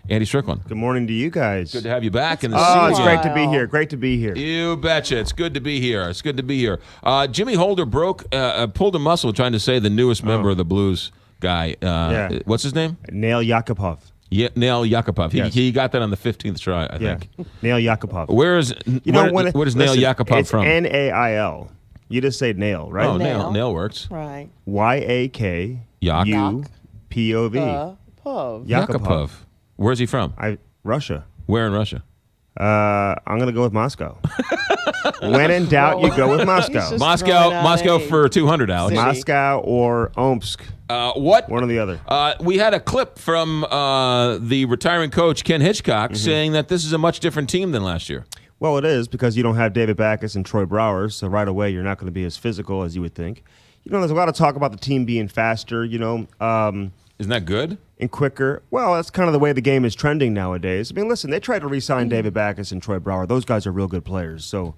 Andy Strickland. Good morning to you guys. Good to have you back in the Oh, studio. it's great to be here. Great to be here. You betcha. It's good to be here. It's good to be here. Jimmy Holder pulled a muscle trying to say the newest member of the Blues guy. What's his name? Nail Yakupov. Yeah, Nail Yakupov. Yes. He got that on the 15th try, I think. Nail Yakupov. What is Nail Yakupov it's from? Nail. You just say nail, right? Oh, Nail works. Right. Yakupov. Yakupov. Where's he from? Russia. Where in Russia? I'm going to go with Moscow. When in doubt, you go with Moscow. Moscow for 200, Alex. Moscow or Omsk. What? One or the other. We had a clip from the retiring coach, Ken Hitchcock, saying that this is a much different team than last year. Well, it is because you don't have David Backes and Troy Brouwer, so right away you're not going to be as physical as you would think. There's a lot of talk about the team being faster, Isn't that good? And quicker. Well, that's kind of the way the game is trending nowadays. I mean, listen, they tried to re-sign David Backes and Troy Brouwer. Those guys are real good players. So,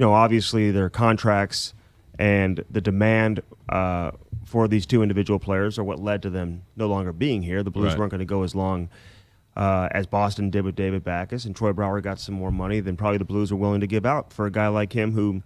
obviously their contracts and the demand for these two individual players are what led to them no longer being here. The Blues weren't going to go as long as Boston did with David Backes, and Troy Brouwer got some more money than probably the Blues are willing to give out for a guy like him who,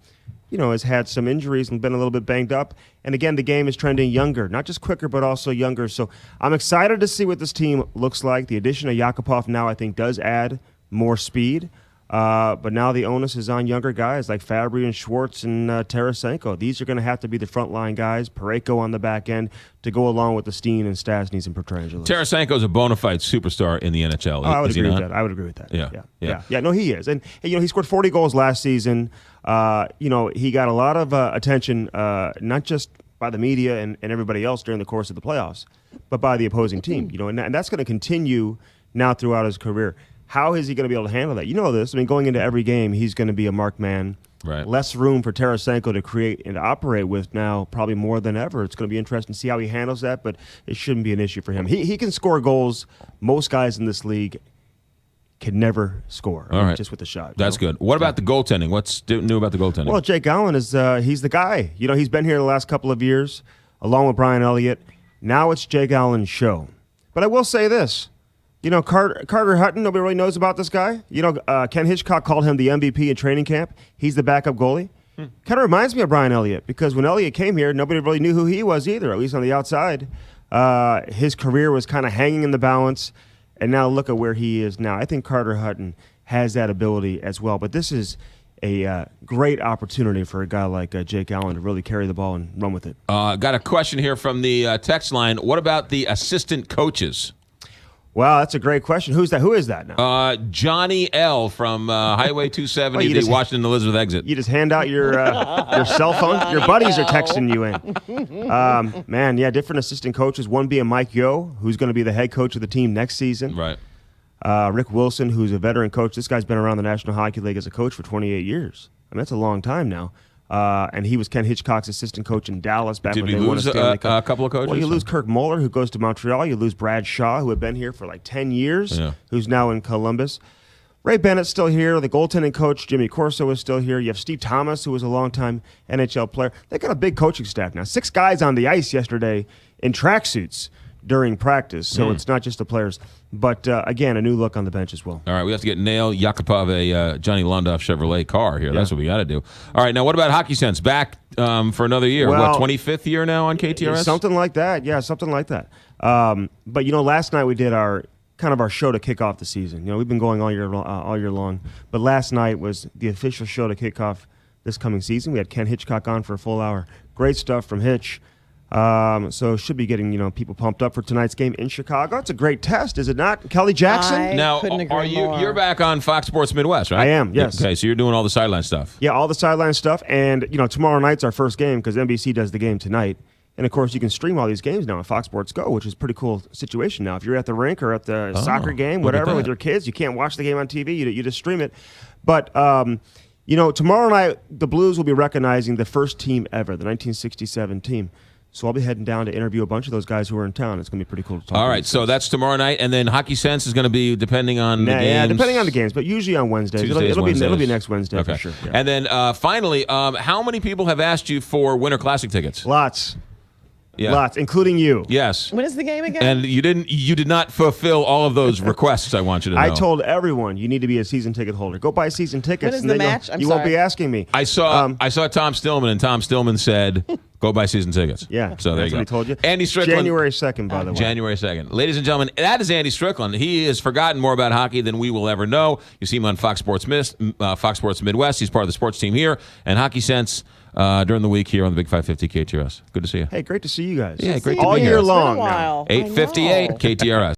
has had some injuries and been a little bit banged up. And again, the game is trending younger, not just quicker, but also younger. So I'm excited to see what this team looks like. The addition of Yakupov now, I think, does add more speed. But now the onus is on younger guys like Fabry and Schwartz and Tarasenko. These are going to have to be the frontline guys, Parayko on the back end, to go along with the Steen and Stasnys and Pietrangelo. Tarasenko is a bona fide superstar in the NHL. I would agree with that. I would agree with that. Yeah. No, he is. And, he scored 40 goals last season. He got a lot of attention, not just by the media and everybody else during the course of the playoffs, but by the opposing team. And that's going to continue now throughout his career. How is he going to be able to handle that? You know this. I mean, going into every game, he's going to be a marked man. Right. Less room for Tarasenko to create and to operate with now, probably more than ever. It's going to be interesting to see how he handles that, but it shouldn't be an issue for him. He can score goals. Most guys in this league can never score. All right. Just with a shot. That's good. What about the goaltending? What's new about the goaltending? Well, Jake Allen is he's the guy. He's been here the last couple of years, along with Brian Elliott. Now it's Jake Allen's show. But I will say this. Carter Hutton, nobody really knows about this guy. Ken Hitchcock called him the MVP in training camp. He's the backup goalie. Kind of reminds me of Brian Elliott because when Elliott came here, nobody really knew who he was either, at least on the outside. His career was kind of hanging in the balance, and now look at where he is now. I think Carter Hutton has that ability as well, but this is a great opportunity for a guy like Jake Allen to really carry the ball and run with it. Got a question here from the text line. What about the assistant coaches? Wow, that's a great question. Who's that? Who is that now? Johnny L. from Highway 270, the Washington Elizabeth exit. You just hand out your cell phone? Your buddies are texting you in. Different assistant coaches. One being Mike Yeo, who's going to be the head coach of the team next season. Right. Rick Wilson, who's a veteran coach. This guy's been around the National Hockey League as a coach for 28 years. I mean, that's a long time now. And he was Ken Hitchcock's assistant coach in Dallas back when they won a Stanley Cup. A couple of coaches? Well, you lose Kirk Muller, who goes to Montreal. You lose Brad Shaw, who had been here for like 10 years, who's now in Columbus. Ray Bennett's still here. The goaltending coach, Jimmy Corso, is still here. You have Steve Thomas, who was a longtime NHL player. They got a big coaching staff now. 6 guys on the ice yesterday in tracksuits during practice, so it's not just the players. But, again, a new look on the bench as well. All right, we have to get Nail Yakupov a Johnny Londoff Chevrolet car here. That's what we got to do. All right, now what about Hockey Sense? Back for another year. Well, 25th year now on KTRS? Something like that. Yeah, something like that. But, last night we did our show to kick off the season. We've been going all year long. But last night was the official show to kick off this coming season. We had Ken Hitchcock on for a full hour. Great stuff from Hitch. So should be getting people pumped up for tonight's game in Chicago. It's a great test, is it not? Kelly Jackson? Now, are you're back on Fox Sports Midwest, right? I am, yes. Okay, so you're doing all the sideline stuff. Yeah, all the sideline stuff. And, tomorrow night's our first game because NBC does the game tonight. And, of course, you can stream all these games now on Fox Sports Go, which is a pretty cool situation now. If you're at the rink or at the soccer game, whatever, with your kids, you can't watch the game on TV. You just stream it. But, tomorrow night the Blues will be recognizing the first team ever, the 1967 team. So I'll be heading down to interview a bunch of those guys who are in town. It's going to be pretty cool to talk. All right, so that's tomorrow night, and then Hockey Sense is going to be depending on the games. Yeah, depending on the games, but usually on Wednesdays. It'll be next Wednesday for sure. Yeah. And then finally, how many people have asked you for Winter Classic tickets? Lots. Yeah. Lots, including you. Yes. When is the game again? And you did not fulfill all of those requests. I want you to know. I told everyone you need to be a season ticket holder. Go buy season tickets. When is and the then match? you won't be asking me. I saw Tom Stillman, and Tom Stillman said, "Go buy season tickets." Yeah, so there that's you go. what he told you. Andy Strickland, January 2nd, by the way. January 2nd. Ladies and gentlemen, that is Andy Strickland. He has forgotten more about hockey than we will ever know. You see him on Fox Sports Midwest. He's part of the sports team here, and Hockey Sense during the week here on the Big 550 KTRS. Good to see you. Hey, great to see you guys. Yeah, great to all be year here. long. It's been a while. 8:58 KTRS.